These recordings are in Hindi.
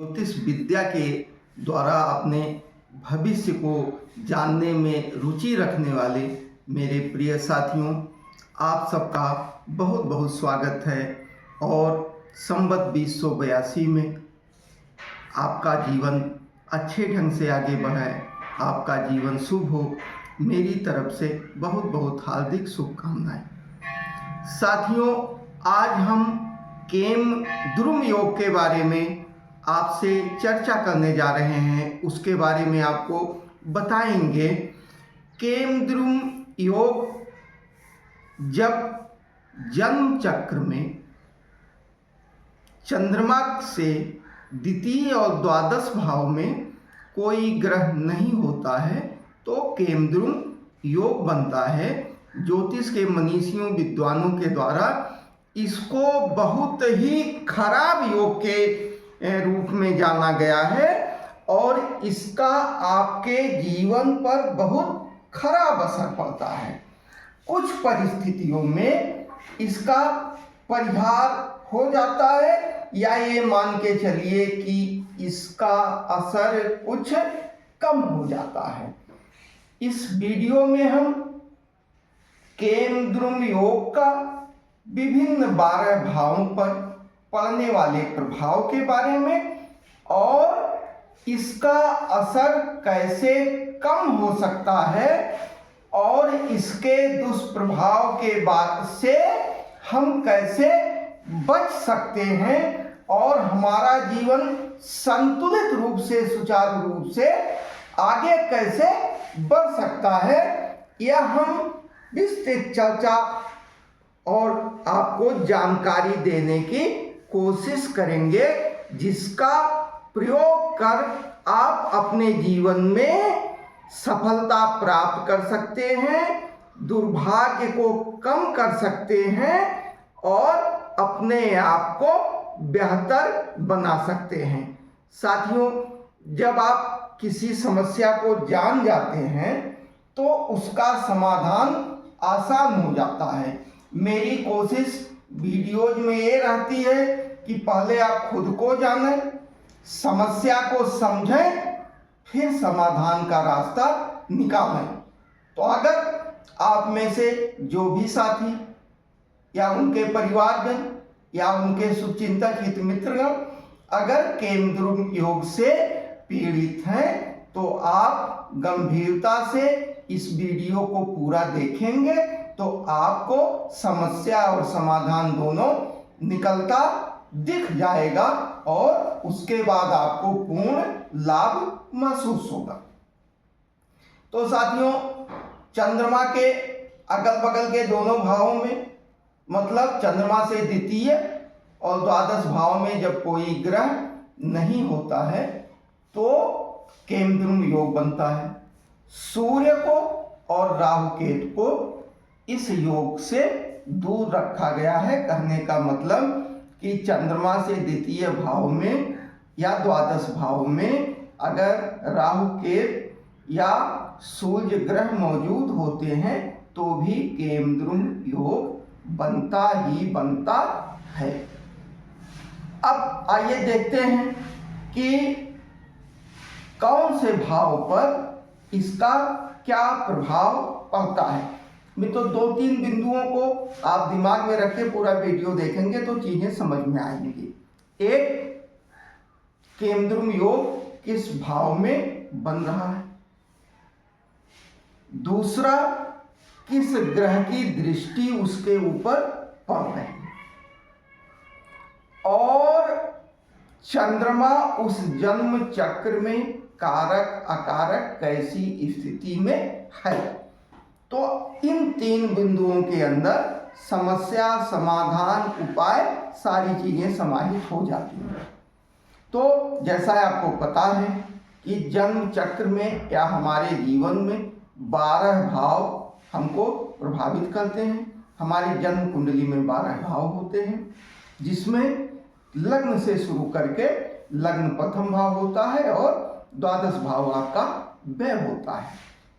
ज्योतिष विद्या के द्वारा अपने भविष्य को जानने में रुचि रखने वाले मेरे प्रिय साथियों, आप सबका बहुत बहुत स्वागत है। और संवत 2082 में आपका जीवन अच्छे ढंग से आगे बढ़े, आपका जीवन शुभ हो, मेरी तरफ से बहुत बहुत हार्दिक शुभकामनाएं। साथियों, आज हम केम द्रुम योग के बारे में आपसे चर्चा करने जा रहे हैं, उसके बारे में आपको बताएंगे। केम द्रुम योग जब जन्म चक्र में चंद्रमा से द्वितीय और द्वादश भाव में कोई ग्रह नहीं होता है तो केम द्रुम योग बनता है। ज्योतिष के मनीषियों विद्वानों के द्वारा इसको बहुत ही खराब योग के रूप में जाना गया है और इसका आपके जीवन पर बहुत खराब असर पड़ता है। कुछ परिस्थितियों में इसका परिहार हो जाता है या ये मान के चलिए कि इसका असर कुछ कम हो जाता है। इस वीडियो में हम केम द्रुम योग का विभिन्न 12 भावों पर पड़ने वाले प्रभाव के बारे में और इसका असर कैसे कम हो सकता है और इसके दुष्प्रभाव के बाद से हम कैसे बच सकते हैं और हमारा जीवन संतुलित रूप से, सुचारू रूप से आगे कैसे बढ़ सकता है, यह हम विस्तृत चर्चा और आपको जानकारी देने की कोशिश करेंगे, जिसका प्रयोग कर आप अपने जीवन में सफलता प्राप्त कर सकते हैं, दुर्भाग्य को कम कर सकते हैं और अपने आप को बेहतर बना सकते हैं। साथियों, जब आप किसी समस्या को जान जाते हैं तो उसका समाधान आसान हो जाता है। मेरी कोशिश वीडियोज में ये रहती है कि पहले आप खुद को जानें, समस्या को समझें, फिर समाधान का रास्ता निकालें। तो अगर आप में से जो भी साथी या उनके परिवारजन या उनके शुभचिंतक हित मित्रगण अगर केम द्रुम योग से पीड़ित हैं तो आप गंभीरता से इस वीडियो को पूरा देखेंगे तो आपको समस्या और समाधान दोनों निकलता दिख जाएगा और उसके बाद आपको पूर्ण लाभ महसूस होगा। तो साथियों, चंद्रमा के अगल बगल के दोनों भावों में, मतलब चंद्रमा से द्वितीय और द्वादश भाव में जब कोई ग्रह नहीं होता है तो केम द्रुम योग बनता है। सूर्य को और राहु केतु को इस योग से दूर रखा गया है। कहने का मतलब कि चंद्रमा से द्वितीय भाव में या द्वादश भाव में अगर राहु केतु या सूर्य ग्रह मौजूद होते हैं तो भी केम द्रुम योग बनता ही बनता है। अब आइए देखते हैं कि कौन से भाव पर इसका क्या प्रभाव पड़ता है। मित्रों, 2-3 बिंदुओं को आप दिमाग में रख के पूरा वीडियो देखेंगे तो चीजें समझ में आएंगी। एक, केम द्रुम योग किस भाव में बन रहा है। दूसरा, किस ग्रह की दृष्टि उसके ऊपर पड़ रही है। और चंद्रमा उस जन्म चक्र में कारक अकारक कैसी स्थिति में है। तो इन 3 बिंदुओं के अंदर समस्या, समाधान, उपाय सारी चीजें समाहित हो जाती हैं। तो जैसा आपको पता है कि जन्म चक्र में या हमारे जीवन में 12 भाव हमको प्रभावित करते हैं। हमारी जन्म कुंडली में 12 भाव होते हैं, जिसमें लग्न से शुरू करके लग्न प्रथम भाव होता है और द्वादश भाव आपका व्यय होता है।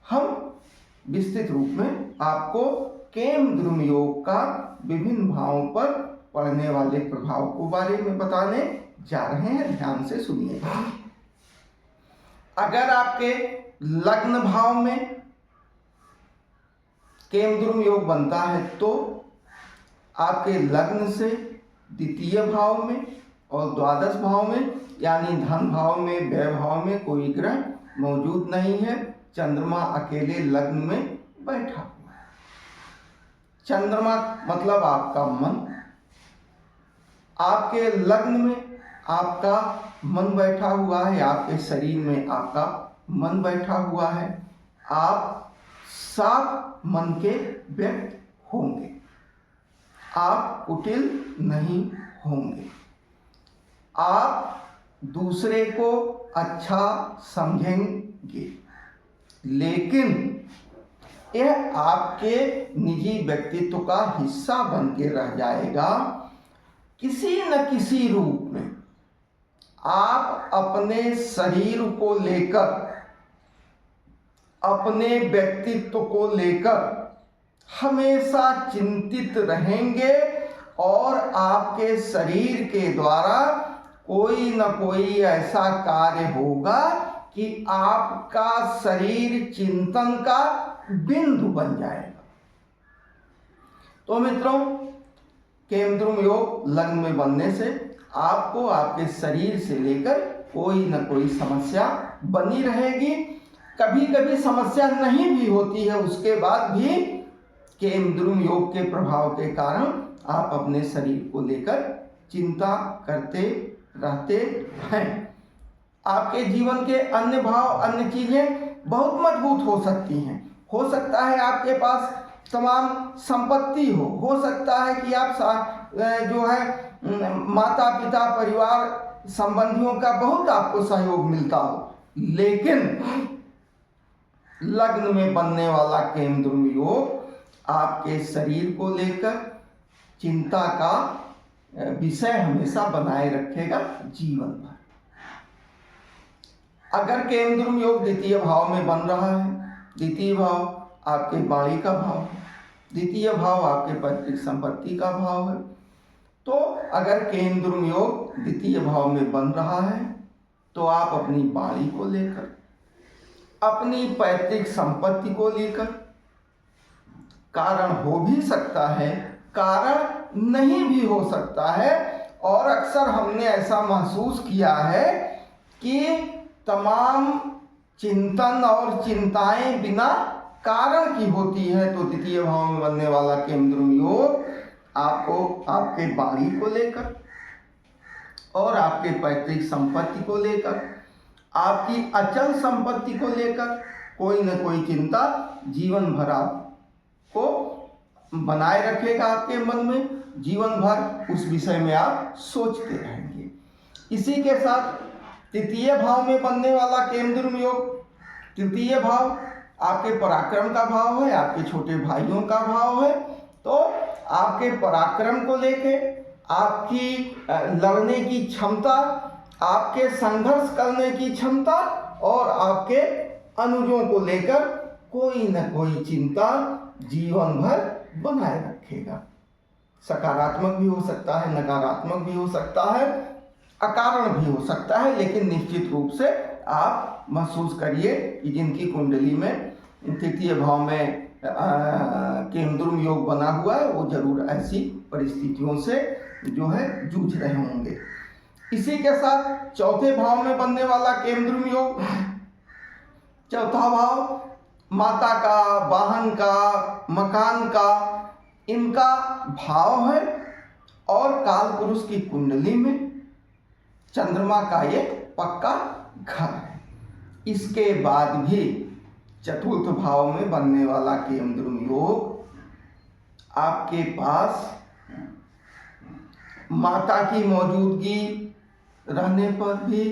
हम विस्तृत रूप में आपको केम द्रुम योग का विभिन्न भावों पर पड़ने वाले प्रभाव के बारे में बताने जा रहे हैं, ध्यान से सुनिए। अगर आपके लग्न भाव में केमद्रुम योग बनता है तो आपके लग्न से द्वितीय भाव में और द्वादश भाव में यानी धन भाव में, व्यय भाव में कोई ग्रह मौजूद नहीं है। चंद्रमा अकेले लग्न में बैठा हुआ है। चंद्रमा मतलब आपका मन। आपके लग्न में आपका मन बैठा हुआ है, आपके शरीर में आपका मन बैठा हुआ है। आप साफ मन के व्यक्ति होंगे, आप कुटिल नहीं होंगे, आप दूसरे को अच्छा समझेंगे, लेकिन यह आपके निजी व्यक्तित्व का हिस्सा बन के रह जाएगा। किसी न किसी रूप में आप अपने शरीर को लेकर, अपने व्यक्तित्व को लेकर हमेशा चिंतित रहेंगे और आपके शरीर के द्वारा कोई न कोई ऐसा कार्य होगा कि आपका शरीर चिंतन का बिंदु बन जाएगा। तो मित्रों, केमद्रुम योग लग्न में बनने से आपको आपके शरीर से लेकर कोई न कोई समस्या बनी रहेगी। कभी कभी समस्या नहीं भी होती है, उसके बाद भी केमद्रुम योग के प्रभाव के कारण आप अपने शरीर को लेकर चिंता करते रहते हैं। आपके जीवन के अन्य भाव, अन्य चीजें बहुत मजबूत हो सकती हैं। हो सकता है आपके पास तमाम संपत्ति हो सकता है कि आप जो है माता पिता परिवार संबंधियों का बहुत आपको सहयोग मिलता हो, लेकिन लग्न में बनने वाला केमद्रुम योग आपके शरीर को लेकर चिंता का विषय हमेशा बनाए रखेगा जीवन भर। अगर केमद्रुम योग द्वितीय भाव में बन रहा है, द्वितीय भाव आपके वाणी का भाव है, द्वितीय भाव आपके पैतृक संपत्ति का भाव है, तो अगर केमद्रुम योग द्वितीय भाव में बन रहा है तो आप अपनी वाणी को लेकर, अपनी पैतृक संपत्ति को लेकर, कारण हो भी सकता है, कारण नहीं भी हो सकता है, और अक्सर हमने ऐसा महसूस किया है कि तमाम चिंतन और चिंताएं बिना कारण की होती है। तो द्वितीय भाव में बनने वाला केमद्रुम योग आपको आपके वाणी को लेकर और आपके पैतृक संपत्ति को लेकर, आपकी अचल संपत्ति को लेकर कोई न कोई चिंता जीवन भर आपको बनाए रखेगा। आपके मन में जीवन भर उस विषय में आप सोचते रहेंगे। इसी के साथ तृतीय भाव में बनने वाला केमद्रुम योग, तृतीय भाव आपके पराक्रम का भाव है, आपके छोटे भाइयों का भाव है। तो आपके पराक्रम को लेके, आपकी लड़ने की क्षमता, आपके संघर्ष करने की क्षमता और आपके अनुजों को लेकर कोई न कोई चिंता जीवन भर बनाए रखेगा। सकारात्मक भी हो सकता है, नकारात्मक भी हो सकता है, अकारण भी हो सकता है, लेकिन निश्चित रूप से आप महसूस करिए कि जिनकी कुंडली में तृतीय भाव में केमद्रुम योग बना हुआ है वो जरूर ऐसी परिस्थितियों से जो है जूझ रहे होंगे। इसी के साथ चौथे भाव में बनने वाला केमद्रुम योग, चौथा भाव माता का, वाहन का, मकान का, इनका भाव है और काल पुरुष की कुंडली में चंद्रमा का ये पक्का घर है। इसके बाद भी चतुर्थ भाव में बनने वाला केमद्रुम योग आपके पास माता की मौजूदगी रहने पर भी,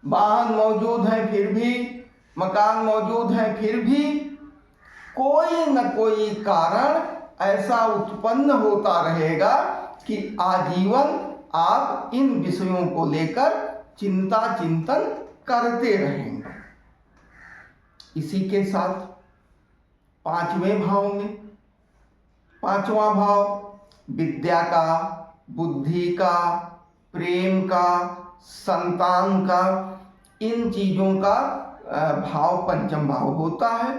वाहन मौजूद है फिर भी, मकान मौजूद है फिर भी कोई न कोई कारण ऐसा उत्पन्न होता रहेगा कि आजीवन आप इन विषयों को लेकर चिंतन करते रहेंगे। इसी के साथ पांचवें भाव में, पांचवा भाव विद्या का, बुद्धि का, प्रेम का, संतान का, इन चीजों का भाव पंचम भाव होता है।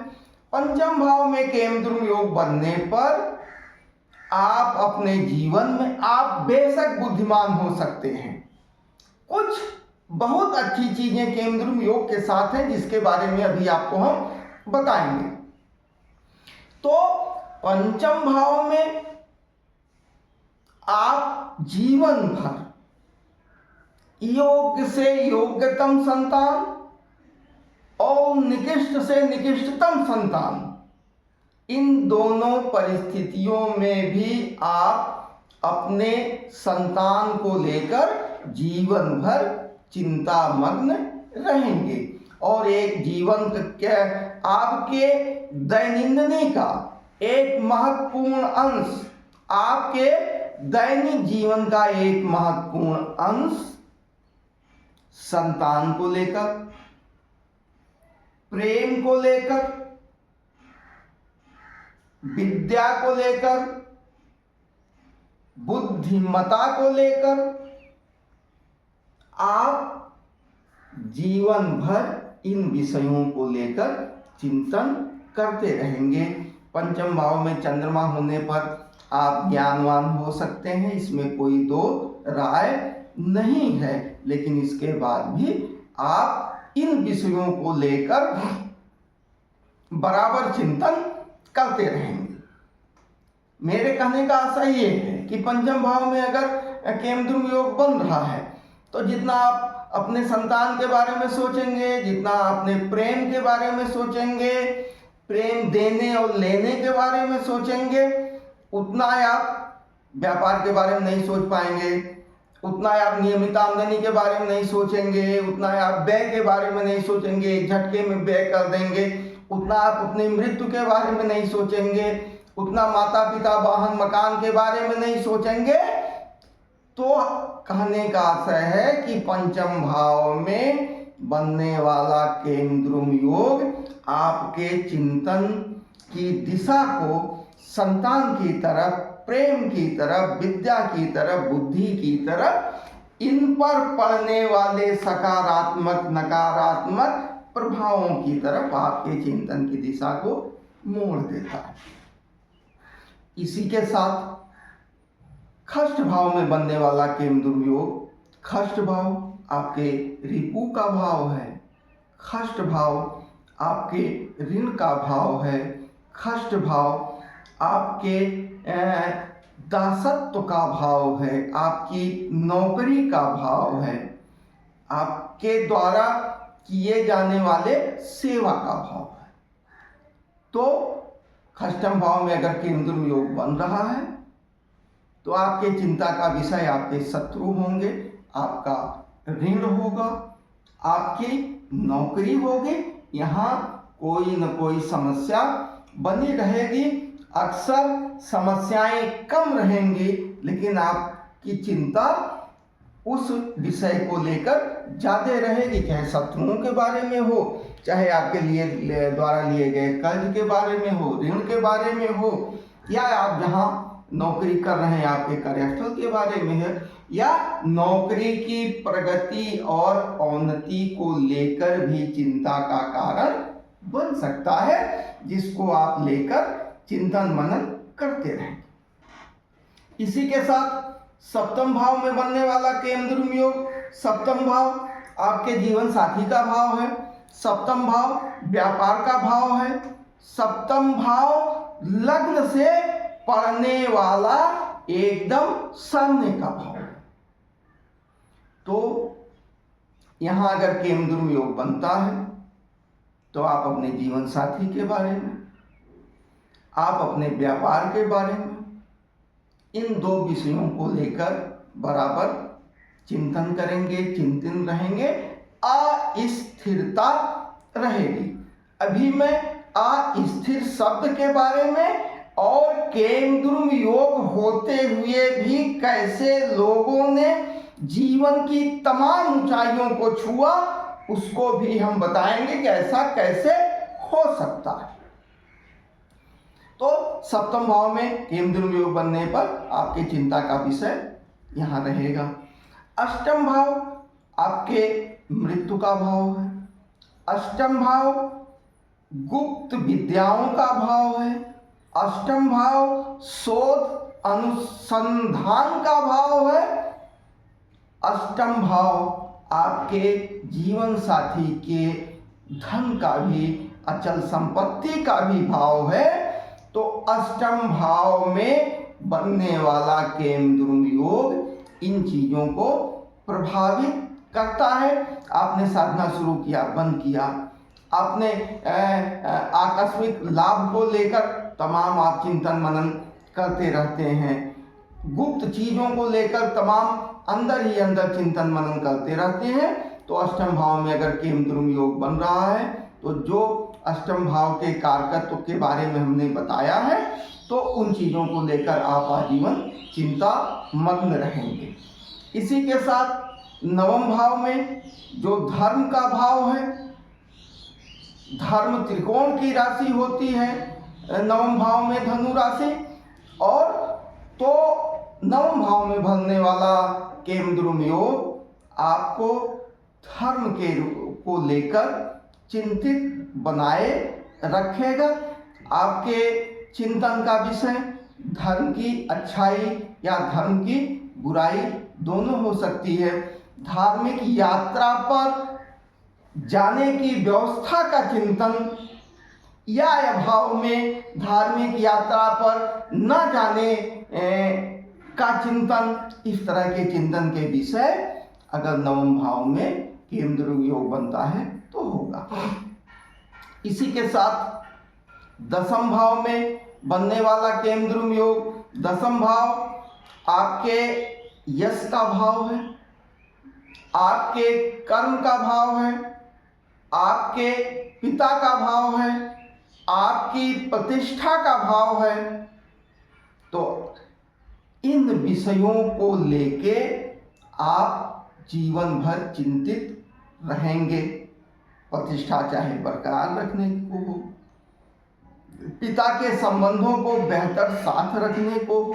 पंचम भाव में केमद्रुम योग बनने पर आप अपने जीवन में आप बेशक बुद्धिमान हो सकते हैं। कुछ बहुत अच्छी चीजें केमद्रुम योग के साथ हैं जिसके बारे में अभी आपको हम बताएंगे। तो पंचम भाव में आप जीवन भर योग्य से योग्यतम संतान और निकृष्ट से निकृष्टतम संतान, इन दोनों परिस्थितियों में भी आप अपने संतान को लेकर जीवन भर चिंतामग्न रहेंगे और एक जीवन के आपके दैनंदिनी का एक महत्वपूर्ण अंश, आपके दैनिक जीवन का एक महत्वपूर्ण अंश संतान को लेकर, प्रेम को लेकर, विद्या को लेकर, बुद्धिमता को लेकर आप जीवन भर इन विषयों को लेकर चिंतन करते रहेंगे। पंचम भाव में चंद्रमा होने पर आप ज्ञानवान हो सकते हैं, इसमें कोई दो राय नहीं है, लेकिन इसके बाद भी आप इन विषयों को लेकर बराबर चिंतन करते रहेंगे। मेरे कहने का आशा ये है कि पंचम भाव में अगर केमद्रुम योग बन रहा है तो जितना आप अपने संतान के बारे में सोचेंगे, जितना अपने प्रेम के बारे में सोचेंगे, प्रेम देने और लेने के बारे में सोचेंगे, उतना आप व्यापार के बारे में नहीं सोच पाएंगे, उतना आप नियमित आमदनी के बारे में नहीं सोचेंगे, उतना आप व्यय के बारे में नहीं सोचेंगे, एक झटके में व्यय कर देंगे, उतना आप अपनी मृत्यु के बारे में नहीं सोचेंगे, उतना माता पिता वाहन मकान के बारे में नहीं सोचेंगे। तो कहने का आशय है कि पंचम भाव में बनने वाला केमद्रुम योग आपके चिंतन की दिशा को संतान की तरफ, प्रेम की तरफ, विद्या की तरफ, बुद्धि की तरफ, इन पर पड़ने वाले सकारात्मक नकारात्मक प्रभावों की तरफ आपके चिंतन की दिशा को मोड़ देता है। इसी के साथ खष्ट भाव में बनने वाला केमद्रुम योग, खष्ट भाव आपके रिपु का भाव है, खष्ट भाव आपके ऋण का भाव है, खष्ट भाव आपके दासत्व का भाव है, आपकी नौकरी का भाव है, आपके द्वारा किए जाने वाले सेवा का भाव है। तो खष्टम भाव में अगर केमद्रुम योग बन रहा है तो आपके चिंता का विषय आपके शत्रु होंगे, आपका ऋण होगा, आपकी नौकरी होगी, यहाँ कोई न कोई समस्या बनी रहेगी। अक्सर समस्याएं कम रहेंगी लेकिन आपकी चिंता उस विषय को लेकर ज़्यादा रहेगी, चाहे शत्रुओं के बारे में हो, चाहे आपके लिए द्वारा लिए गए कर्ज के बारे में हो, ऋण के बारे में हो, या आप जहाँ नौकरी कर रहे हैं आपके कार्यस्थल के बारे में है, या नौकरी की प्रगति और उन्नति को लेकर भी चिंता का कारण बन सकता है, जिसको आप लेकर चिंतन मनन करते रहें। इसी के साथ सप्तम भाव में बनने वाला केमद्रुम योग, सप्तम भाव आपके जीवन साथी का भाव है, सप्तम भाव व्यापार का भाव है, सप्तम भाव लग्न से पड़ने वाला एकदम सामने का भाव है। तो यहाँ अगर केमद्रुम योग बनता है तो आप अपने जीवन साथी के बारे में, आप अपने व्यापार के बारे में, इन दो विषयों को लेकर बराबर चिंतन करेंगे, चिंतन रहेंगे, अस्थिरता रहेगी। अभी मैं अस्थिर शब्द के बारे में और केमद्रुम योग होते हुए भी कैसे लोगों ने जीवन की तमाम ऊंचाइयों को छुआ, उसको भी हम बताएंगे कि ऐसा कैसे हो सकता है। तो सप्तम भाव में केमद्रुम योग बनने पर आपकी चिंता का विषय यहाँ रहेगा। अष्टम भाव आपके मृत्यु का भाव है। अष्टम भाव गुप्त विद्याओं का भाव है। अष्टम भाव शोध अनुसंधान का भाव है। अष्टम भाव आपके जीवन साथी के धन का भी, अचल संपत्ति का भी भाव है। तो अष्टम भाव में बनने वाला केमद्रुम योग इन चीजों को प्रभावित करता है। आपने साधना शुरू किया, बंद किया, आपने आकस्मिक लाभ को लेकर तमाम आप चिंतन मनन करते रहते हैं, गुप्त चीजों को लेकर तमाम अंदर ही अंदर चिंतन मनन करते रहते हैं। तो अष्टम भाव में अगर केमद्रुम योग बन रहा है तो जो अष्टम भाव के कारकत्व के बारे में हमने बताया है, तो उन चीजों को लेकर आप आजीवन चिंता मग्न रहेंगे। इसी के साथ नवम भाव में जो धर्म का भाव है, धर्म त्रिकोण की राशि होती है नवम भाव में धनु राशि, और तो नवम भाव में बनने वाला केमद्रुम योग आपको धर्म के को लेकर चिंतित बनाए रखेगा। आपके चिंतन का विषय धर्म की अच्छाई या धर्म की बुराई दोनों हो सकती है। धार्मिक यात्रा पर जाने की व्यवस्था का चिंतन या अभाव में धार्मिक यात्रा पर न जाने का चिंतन, इस तरह के चिंतन के विषय अगर नवम भाव में केमद्रुम योग बनता है तो होगा। इसी के साथ दसम भाव में बनने वाला केमद्रुम योग, दसम भाव आपके यश का भाव है, आपके कर्म का भाव है, आपके पिता का भाव है, आपकी प्रतिष्ठा का भाव है। तो इन विषयों को लेके आप जीवन भर चिंतित रहेंगे। प्रतिष्ठा चाहे बरकरार रखने को हो, पिता के संबंधों को बेहतर साथ रखने को हो,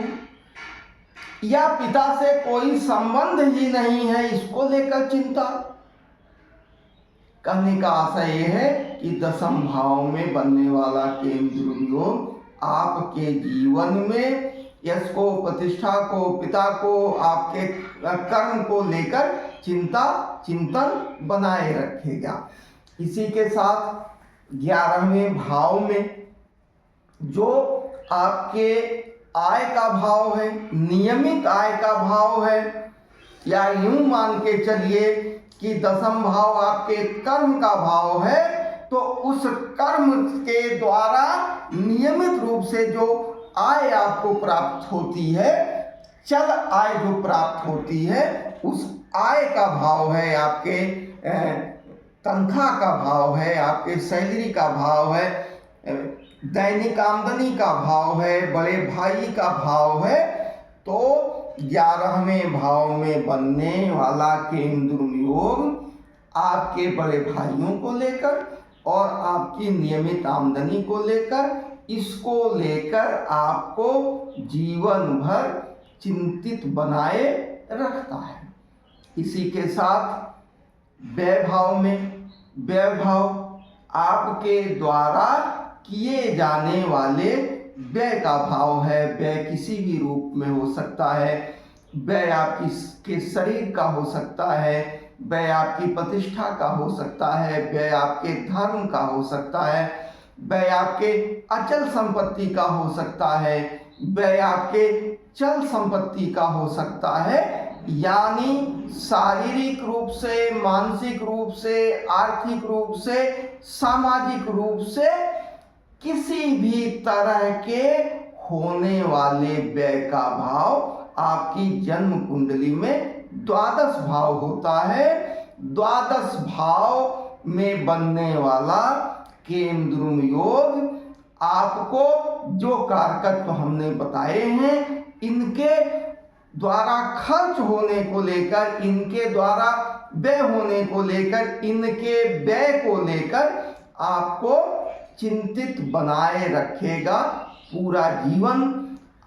या पिता से कोई संबंध ही नहीं है, इसको लेकर चिंता। कहने का आशय यह है कि दसम भाव में बनने वाला केमद्रुम योग आपके जीवन में यश को, प्रतिष्ठा को, पिता को, आपके कर्म को लेकर चिंतन बनाए रखेगा। इसी के साथ 11वें भाव में जो आपके आय का भाव है, नियमित आय का भाव है, या यूं मान के चलिए कि दसम भाव आपके कर्म का भाव है, तो उस कर्म के द्वारा नियमित रूप से जो आय आपको प्राप्त होती है, चल आय जो प्राप्त होती है, उस आय का भाव है आपके तनख्वाह का भाव है, आपके सैलरी का भाव है, दैनिक आमदनी का भाव है, बड़े भाई का भाव है। तो 11वें भाव में बनने वाला केमद्रुम योग आपके बड़े भाइयों को लेकर और आपकी नियमित आमदनी को लेकर, इसको लेकर आपको जीवन भर चिंतित बनाए रखता है। इसी के साथ व्यय भाव में, व्यय भाव आपके द्वारा किए जाने वाले व्यय का भाव है। व्यय किसी भी रूप में हो सकता है, व्यय आपके शरीर का हो सकता है, व्यय आपकी प्रतिष्ठा का हो सकता है, व्यय आपके धर्म का हो सकता है, व्यय आपके अचल संपत्ति का हो सकता है, व्यय आपके चल संपत्ति का हो सकता है। यानी शारीरिक रूप से, मानसिक रूप से, आर्थिक रूप से, सामाजिक रूप से किसी भी तरह के होने वाले व्यय का भाव आपकी जन्म कुंडली में 12 भाव होता है। 12 भाव में बनने वाला केमद्रुम योग आपको जो कारकत्व हमने बताए हैं, इनके द्वारा खर्च होने को लेकर, इनके द्वारा व्यय होने को लेकर, इनके व्यय को लेकर आपको चिंतित बनाए रखेगा। पूरा जीवन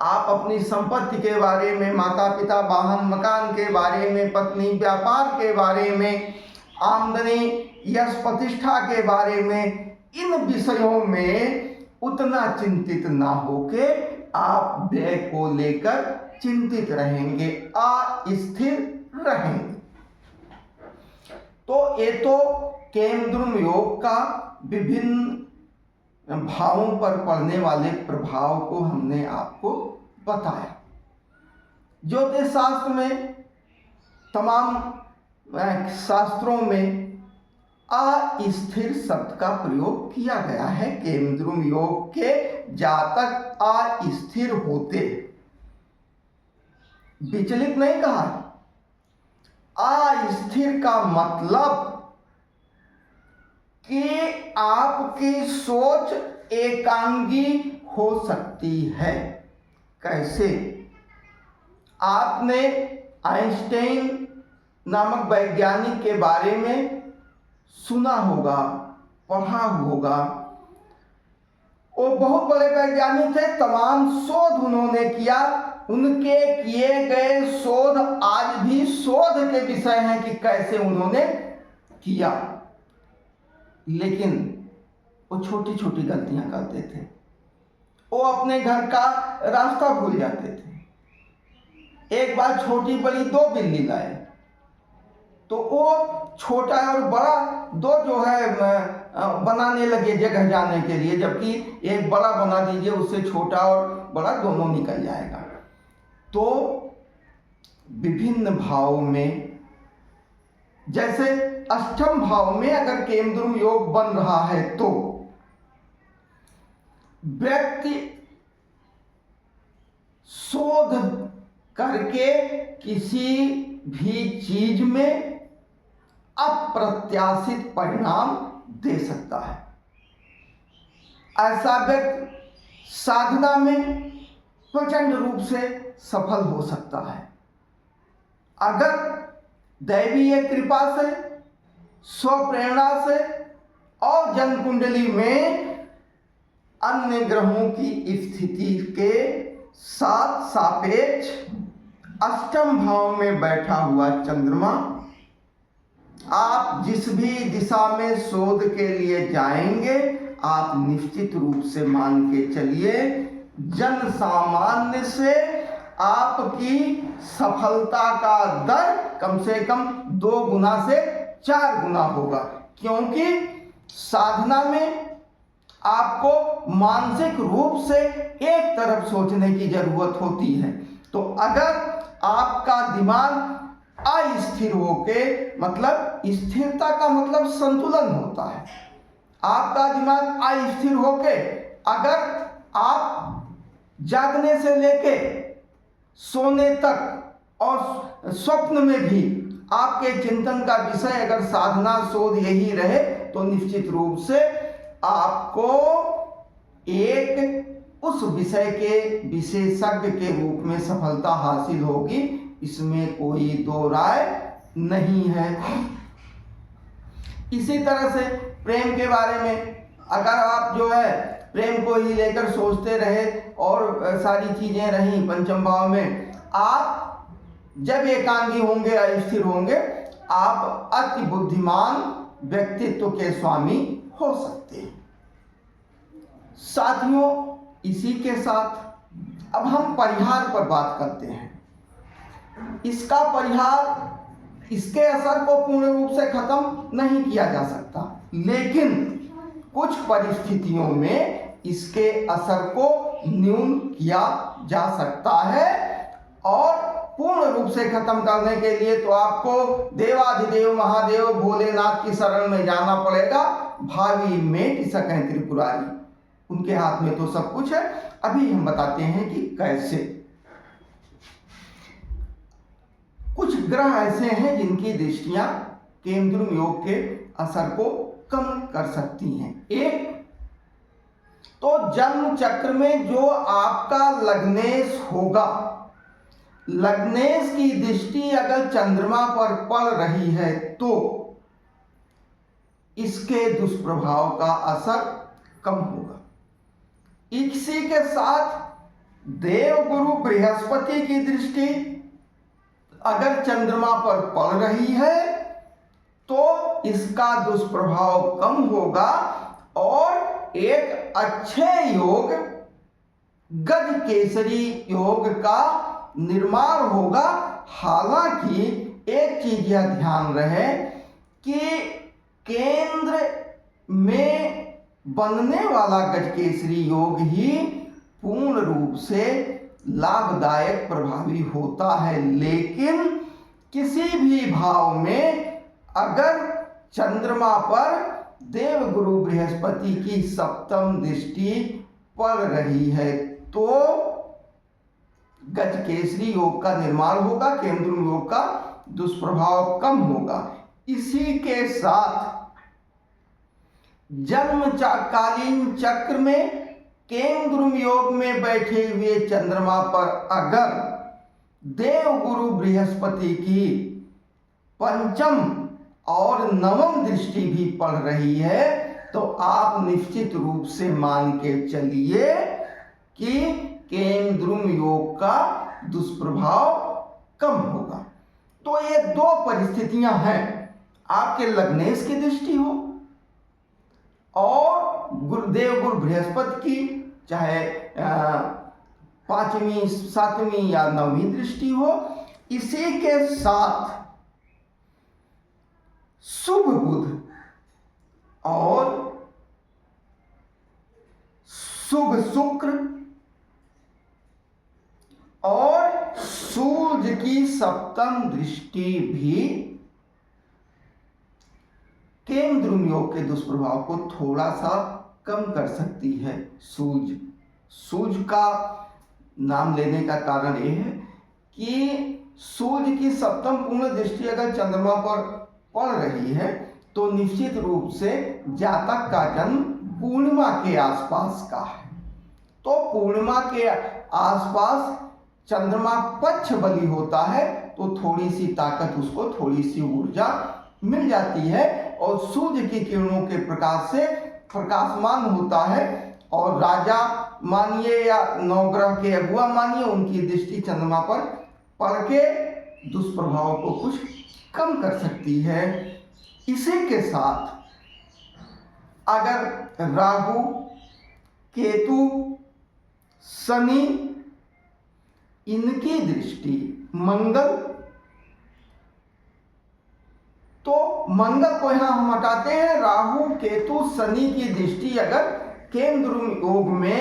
आप अपनी संपत्ति के बारे में, माता पिता, वाहन, मकान के बारे में, पत्नी, व्यापार के बारे में, आमदनी, यश, प्रतिष्ठा के बारे में, इन विषयों में उतना चिंतित ना होके आप व्यय को लेकर चिंतित रहेंगे, अस्थिर रहेंगे। तो ये तो केमद्रुम योग का विभिन्न भावों पर पड़ने वाले प्रभाव को हमने आपको बताया। ज्योतिष शास्त्र में, तमाम शास्त्रों में अस्थिर शब्द का प्रयोग किया गया है। केमद्रुम योग के जातक अस्थिर होते, विचलित नहीं कहा। अस्थिर का मतलब कि आपकी सोच एकांगी हो सकती है। कैसे? आपने आइंस्टाइन नामक वैज्ञानिक के बारे में सुना होगा, पढ़ा होगा। वो बहुत बड़े वैज्ञानिक थे, तमाम शोध उन्होंने किया। उनके किए गए शोध आज भी शोध के विषय हैं कि कैसे उन्होंने किया। लेकिन वो छोटी छोटी गलतियां करते थे। वो अपने घर का रास्ता भूल जाते थे। एक बार छोटी बड़ी 2 बिल्ली लाए, तो वो छोटा और बड़ा 2 जो है बनाने लगे जगह जाने के लिए, जबकि एक बड़ा बना दीजिए, उससे छोटा और बड़ा दोनों निकल जाएगा। तो विभिन्न भाव में, जैसे अष्टम भाव में अगर केमद्रुम योग बन रहा है तो व्यक्ति शोध करके किसी भी चीज में अप्रत्याशित परिणाम दे सकता है। ऐसा व्यक्ति साधना में प्रचंड रूप से सफल हो सकता है अगर दैवीय कृपा से, स्वप्रेरणा से और जन्म कुंडली में अन्य ग्रहों की स्थिति के साथ सापेक्ष अष्टम भाव में बैठा हुआ चंद्रमा, आप जिस भी दिशा में शोध के लिए जाएंगे, आप निश्चित रूप से मान के चलिए जन सामान्य से आपकी सफलता का दर कम से कम 2 गुना से 4 गुना होगा। क्योंकि साधना में आपको मानसिक रूप से एक तरफ सोचने की जरूरत होती है। तो अगर आपका दिमाग अस्थिर होके, मतलब स्थिरता का मतलब संतुलन होता है, आपका दिमाग अस्थिर होके अगर आप जागने से लेके सोने तक और स्वप्न में भी आपके चिंतन का विषय अगर साधना शोध यही रहे, तो निश्चित रूप से आपको एक उस विषय के विशेषज्ञ के रूप में सफलता हासिल होगी, इसमें कोई 2 राय नहीं है। इसी तरह से प्रेम के बारे में अगर आप जो है प्रेम को ही लेकर सोचते रहे और सारी चीजें रहीं पंचम भाव में, आप जब एकांगी होंगे, अस्थिर होंगे, आप अति बुद्धिमान व्यक्तित्व के स्वामी हो सकते हैं। साथियों, इसी के साथ अब हम परिहार पर बात करते हैं। इसका परिहार, इसके असर को पूर्ण रूप से खत्म नहीं किया जा सकता, लेकिन कुछ परिस्थितियों में इसके असर को न्यून किया जा सकता है। और पूर्ण रूप से खत्म करने के लिए तो आपको देवाधिदेव महादेव भोलेनाथ की शरण में जाना पड़ेगा। भावी मेट सकें त्रिपुरारी, उनके हाथ में तो सब कुछ है। अभी हम बताते हैं कि कैसे। कुछ ग्रह ऐसे हैं जिनकी दृष्टियां केमद्रुम योग के असर को कम कर सकती हैं। एक तो जन्म चक्र में जो आपका लग्नेश होगा, लग्नेश की दृष्टि अगर चंद्रमा पर पड़ रही है तो इसके दुष्प्रभाव का असर कम होगा। इसी के साथ देवगुरु बृहस्पति की दृष्टि अगर चंद्रमा पर पड़ रही है तो इसका दुष्प्रभाव कम होगा और एक अच्छे योग गज केसरी योग का निर्माण होगा। हालांकि एक चीज यह ध्यान रहे कि केंद्र में बनने वाला गजकेसरी योग ही पूर्ण रूप से लाभदायक प्रभावी होता है, लेकिन किसी भी भाव में अगर चंद्रमा पर देवगुरु बृहस्पति की सप्तम दृष्टि पड़ रही है तो गजकेसरी योग का निर्माण होगा, केंद्रुम योग का दुष्प्रभाव कम होगा। इसी के साथ जन्मकालीन चक्र में केंद्रुम योग में बैठे हुए चंद्रमा पर अगर देवगुरु बृहस्पति की पंचम और नवम दृष्टि भी पड़ रही है तो आप निश्चित रूप से मान के चलिए कि केंद्रुम योग का दुष्प्रभाव कम होगा। तो ये दो परिस्थितियां हैं, आपके लग्नेश की दृष्टि हो और गुरुदेव गुरु बृहस्पति की चाहे पांचवी सातवीं या नौवीं दृष्टि हो। इसी के साथ शुभ बुध और शुभ शुक्र और सूर्य की सप्तम दृष्टि भी केंद्रुम योग के दुष्प्रभाव को थोड़ा सा कम कर सकती है। सूर्य का नाम लेने का कारण यह है कि सूर्य की सप्तम पूर्ण दृष्टि अगर चंद्रमा पर पड़ रही है तो निश्चित रूप से जातक का जन्म पूर्णिमा के आसपास का है, तो पूर्णिमा के आसपास चंद्रमा पक्ष बली होता है तो थोड़ी सी ताकत उसको, थोड़ी सी ऊर्जा मिल जाती है और सूर्य की किरणों के प्रकाश से प्रकाशमान होता है। और राजा मानिए या नवग्रह के अगुआ मानिए, उनकी दृष्टि चंद्रमा पर पड़ के दुष्प्रभाव को कुछ कम कर सकती है। इसी के साथ अगर राहु, केतु, शनि, इनकी दृष्टि, मंगल, तो मंगल को यहां हम हटाते हैं, राहु, केतु, शनि की दृष्टि अगर केंद्रुम योग में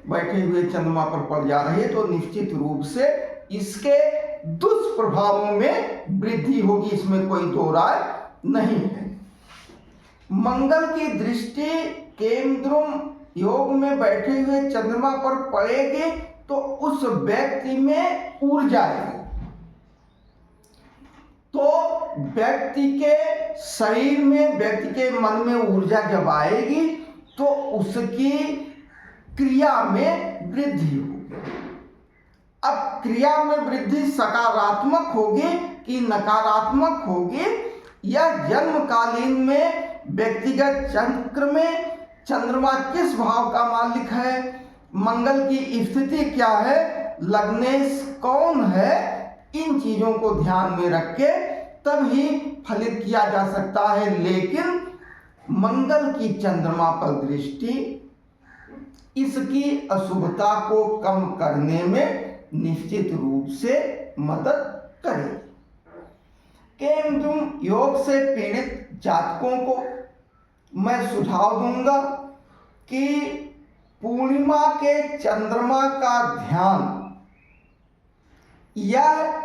बैठे हुए चंद्रमा पर पड़ जा रही है तो निश्चित रूप से इसके दुष्प्रभावों में वृद्धि होगी, इसमें कोई दो राय नहीं है। मंगल की दृष्टि केंद्रुम योग में बैठे हुए चंद्रमा पर पड़ेगी तो उस व्यक्ति में ऊर्जा आएगी, तो व्यक्ति के शरीर में, व्यक्ति के मन में ऊर्जा जब आएगी तो उसकी क्रिया में वृद्धि होगी। अब क्रिया में वृद्धि सकारात्मक होगी कि नकारात्मक होगी, यह जन्मकालीन में व्यक्तिगत चक्र में चंद्रमा किस भाव का मालिक है, मंगल की स्थिति क्या है, लग्नेश कौन है, इन चीजों को ध्यान में रख के तभी फलित किया जा सकता है। लेकिन मंगल की चंद्रमा पर दृष्टि इसकी अशुभता को कम करने में निश्चित रूप से मदद करेगी। केंद्रुम योग से पीड़ित जातकों को मैं सुझाव दूंगा कि पूर्णिमा के चंद्रमा का ध्यान यह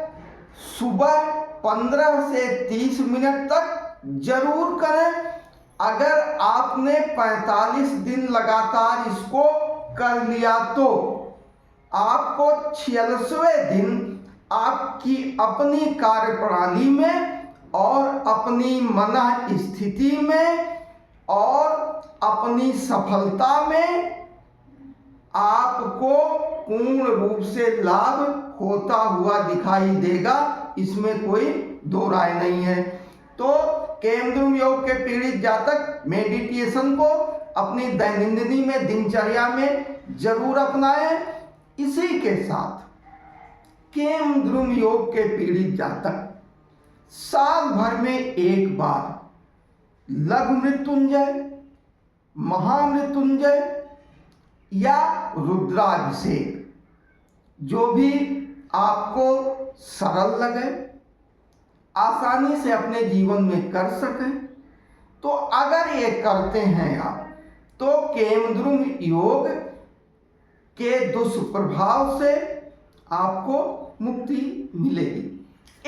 सुबह 15 से 30 मिनट तक जरूर करें। अगर आपने 45 दिन लगातार इसको कर लिया तो आपको 46वें दिन आपकी अपनी कार्य प्रणाली में और अपनी मन स्थिति में और अपनी सफलता में आपको पूर्ण रूप से लाभ होता हुआ दिखाई देगा, इसमें कोई दो राय नहीं है। तो केंद्रुम योग के पीड़ित जातक मेडिटेशन को अपनी दैनंदिनी में, दिनचर्या में जरूर अपनाएं। इसी के साथ केमद्रुम योग के पीड़ित जातक साल भर में एक बार लघु मृत्युंजय, महामृत्युंजय या रुद्राभिषेक, जो भी आपको सरल लगे, आसानी से अपने जीवन में कर सकें, तो अगर ये करते हैं आप, तो केमद्रुम योग के दुष्प्रभाव से आपको मुक्ति मिलेगी।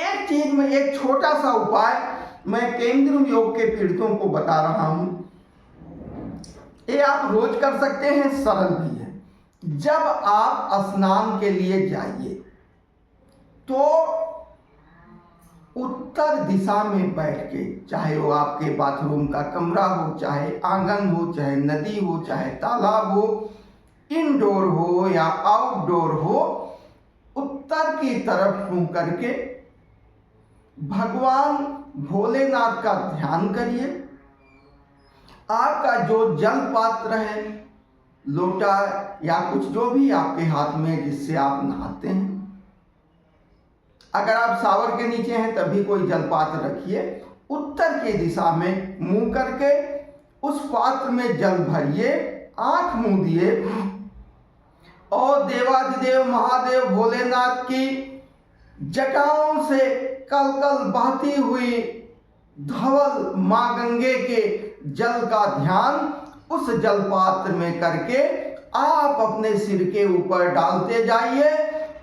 एक चीज में, एक छोटा सा उपाय मैं केमद्रुम योग के पीड़ितों को बता रहा हूं, ये आप रोज कर सकते हैं, सरल भी है। जब आप स्नान के लिए जाइए तो उत्तर दिशा में बैठ के, चाहे वो आपके बाथरूम का कमरा हो, चाहे आंगन हो, चाहे नदी हो, चाहे तालाब हो, इंडोर हो या आउटडोर हो, उत्तर की तरफ मुंह करके भगवान भोलेनाथ का ध्यान करिए। आपका जो जल पात्र है, लोटा या कुछ जो भी आपके हाथ में जिससे आप नहाते हैं, अगर आप शावर के नीचे हैं तभी कोई जल पात्र रखिए, उत्तर की दिशा में मुंह करके उस पात्र में जल भरिए, आंख मूंदिए और देवाधिदेव महादेव भोलेनाथ की जटाओं से कल कल बहती हुई धवल मां गंगे के जल का ध्यान उस जल पात्र में करके आप अपने सिर के ऊपर डालते जाइए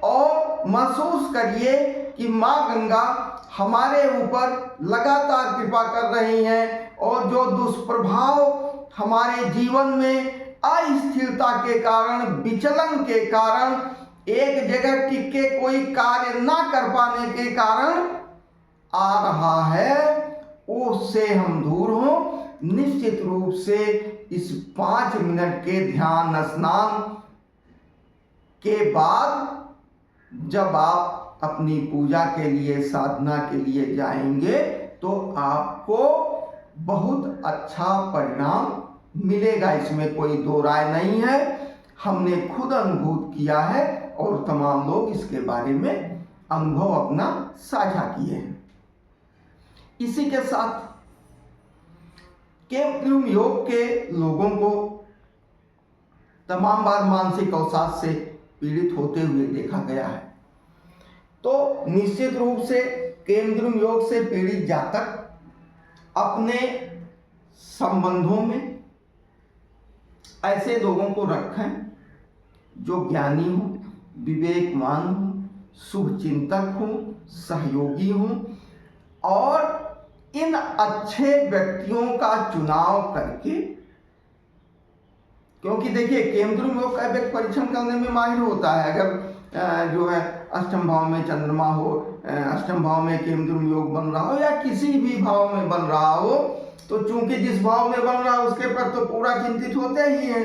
और महसूस करिए कि मां गंगा हमारे ऊपर लगातार कृपा कर रही हैं और जो दुष्प्रभाव हमारे जीवन में अस्थिरता के कारण, विचलन के कारण, एक जगह टिक के कोई कार्य ना कर पाने के कारण आ रहा है, उससे हम दूर हों। निश्चित रूप से इस 5 मिनट के ध्यान स्नान के बाद जब आप अपनी पूजा के लिए, साधना के लिए जाएंगे तो आपको बहुत अच्छा परिणाम मिलेगा, इसमें कोई दो राय नहीं है। हमने खुद अनुभूत किया है और तमाम लोग इसके बारे में अनुभव अपना साझा किए हैं। इसी के साथ केमद्रुम योग के लोगों को तमाम बार मानसिक अवसाद से पीड़ित होते हुए देखा गया है, तो निश्चित रूप से केमद्रुम योग से पीड़ित जातक अपने संबंधों में ऐसे लोगों को रखें जो ज्ञानी हो, विवेकमान हो, शुभ चिंतक हो, सहयोगी हो, और इन अच्छे व्यक्तियों का चुनाव करके, क्योंकि देखिए केमद्रुम योग का व्यक्ति परीक्षण करने में माहिर होता है। अगर जो है अष्टम भाव में चंद्रमा हो, अष्टम भाव में केमद्रुम योग बन रहा हो या किसी भी भाव में बन रहा हो, तो चूंकि जिस भाव में बन रहा है उसके पर तो पूरा चिंतित होते ही हैं,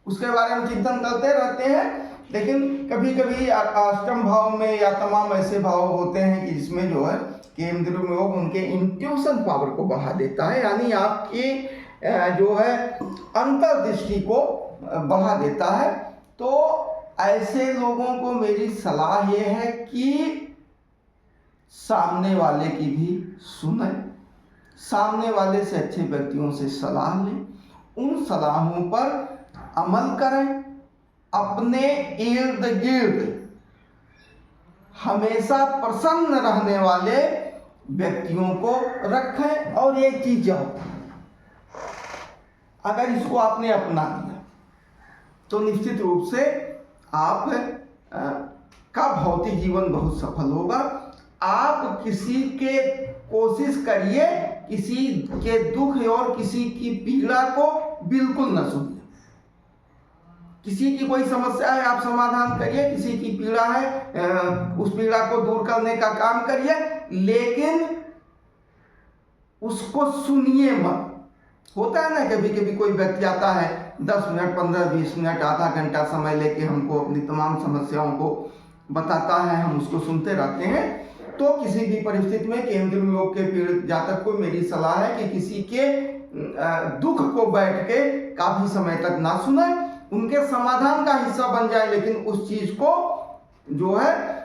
उसके बारे में चिंतन करते रहते हैं। लेकिन कभी कभी अष्टम भाव में या तमाम ऐसे भाव होते हैं कि जिसमें जो है केमद्रुम योग उनके इंट्यूशन पावर को बढ़ा देता है, यानी आपकी जो है अंतर्दृष्टि को बढ़ा देता है। तो ऐसे लोगों को मेरी सलाह ये है कि सामने वाले की भी सुने, सामने वाले से अच्छे व्यक्तियों से सलाह लें, उन सलाहों पर अमल करें, अपने इर्द गिर्द हमेशा प्रसन्न रहने वाले व्यक्तियों को रखें। और एक चीज अगर इसको आपने अपना लिया तो निश्चित रूप से आप का भौतिक जीवन बहुत सफल होगा। आप किसी के कोशिश करिए, किसी के दुख और किसी की पीड़ा को बिल्कुल न सुनिए। किसी की कोई समस्या है आप समाधान करिए, किसी की पीड़ा है उस पीड़ा को दूर करने का काम करिए, लेकिन उसको सुनिए मत। होता है ना कभी कभी कोई व्यक्ति आता है 10 मिनट 15-20 मिनट आधा घंटा समय लेके हमको अपनी तमाम समस्याओं को बताता है, हम उसको सुनते रहते हैं। तो किसी भी परिस्थिति में केमद्रुम योग के पीड़ित जातक को मेरी सलाह है कि किसी के दुख को बैठ के काफी समय तक ना सुने, उनके समाधान का हिस्सा बन जाए, लेकिन उस चीज को जो है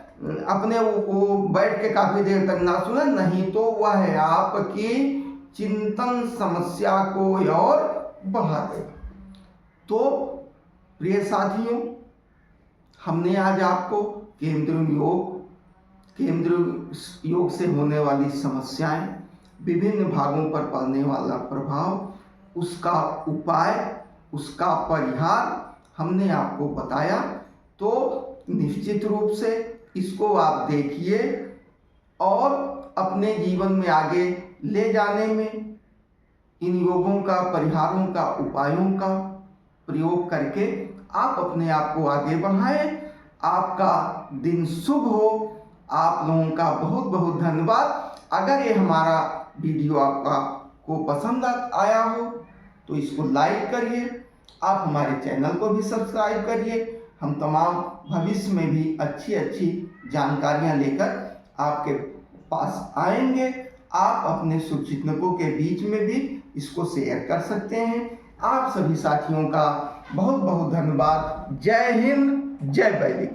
अपने वो बैठ के काफी देर तक ना सुने, नहीं तो वह आपकी चिंतन समस्या को और बढ़ा देगा। तो प्रिय साथियों, हमने आज आपको केंद्र योग से होने वाली समस्याएं, विभिन्न भागों पर पड़ने वाला प्रभाव, उसका उपाय, उसका परिहार हमने आपको बताया। तो निश्चित रूप से इसको आप देखिए और अपने जीवन में आगे ले जाने में इन योगों का, परिहारों का, उपायों का प्रयोग करके आप अपने आप को आगे बढ़ाएं। आपका दिन शुभ हो। आप लोगों का बहुत बहुत धन्यवाद। अगर ये हमारा वीडियो आपको पसंद आया हो तो इसको लाइक करिए। आप हमारे चैनल को भी सब्सक्राइब करिए। हम तमाम भविष्य में भी अच्छी अच्छी जानकारियां लेकर आपके पास आएंगे। आप अपने शुभचिंतकों के बीच में भी इसको शेयर कर सकते हैं। आप सभी साथियों का बहुत बहुत धन्यवाद। जय हिंद, जय वैदिक।